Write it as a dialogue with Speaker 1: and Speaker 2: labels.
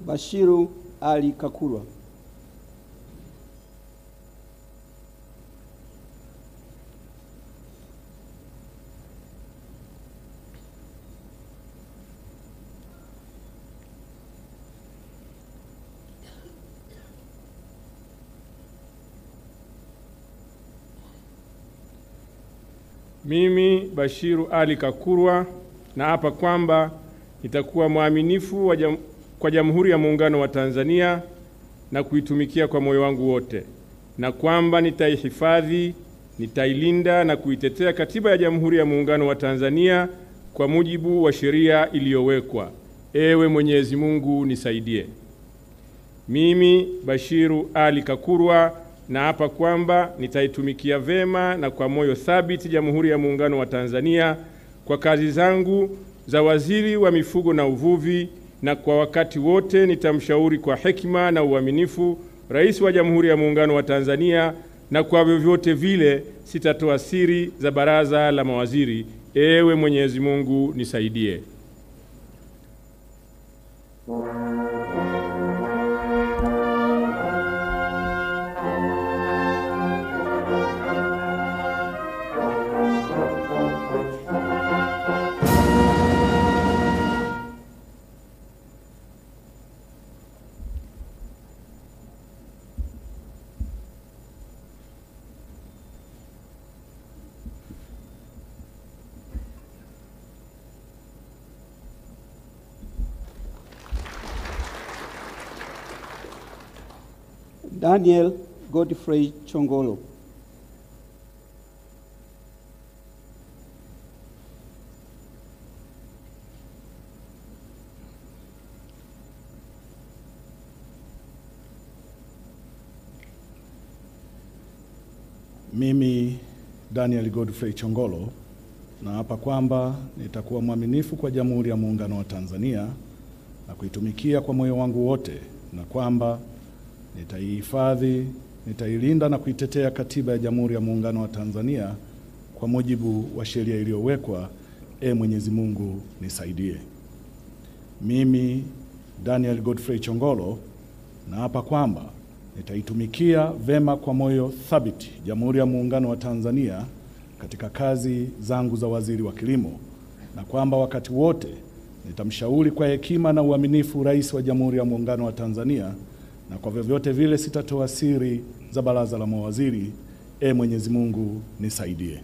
Speaker 1: Bashiru Ali Kakurwa.
Speaker 2: Mimi Bashiru Ali Kakurwa naapa kwamba nitakuwa mwaminifu kwa Jamhuri ya Muungano wa Tanzania na kuitumikia kwa moyo wangu wote, na kwamba nitaihifadhi, nitailinda na kuitetea Katiba ya Jamhuri ya Muungano wa Tanzania kwa mujibu wa sheria iliyowekwa. Ewe Mwenyezi Mungu nisaidie. Mimi Bashiru Ali Kakurwa naapa kwamba nitaitumikia vema na kwa moyo thabiti Jamhuri ya Muungano wa Tanzania kwa kazi zangu za waziri wa mifugo na uvuvi, na kwa wakati wote nitamshauri kwa hekima na uaminifu Rais wa Jamhuri ya Muungano wa Tanzania, na kwa vyovyote vile sitatoa siri za baraza la mawaziri. Ewe Mwenyezi Mungu nisaidie.
Speaker 1: Daniel Godfrey Chongolo.
Speaker 3: Mimi Daniel Godfrey Chongolo naapa kwamba nitakuwa mwaminifu kwa Jamhuri ya Muungano wa Tanzania na kuitumikia kwa moyo wangu wote, na kwamba nitaihifadhi, nitailinda na kuitetea Katiba ya Jamhuri ya Muungano wa Tanzania kwa mujibu wa sheria iliyowekwa. Mwenyezi Mungu nisaidie. Mimi Daniel Godfrey Chongolo naapa kwamba nitaitumikia vema kwa moyo thabiti Jamhuri ya Muungano wa Tanzania katika kazi zangu za waziri wa kilimo, na kwamba wakati wote nitamshauri kwa hekima na uaminifu Rais wa Jamhuri ya Muungano wa Tanzania, na kwa vyovyote vile sitatoa siri za baraza la mawaziri. Mwenyezi Mungu nisaidie.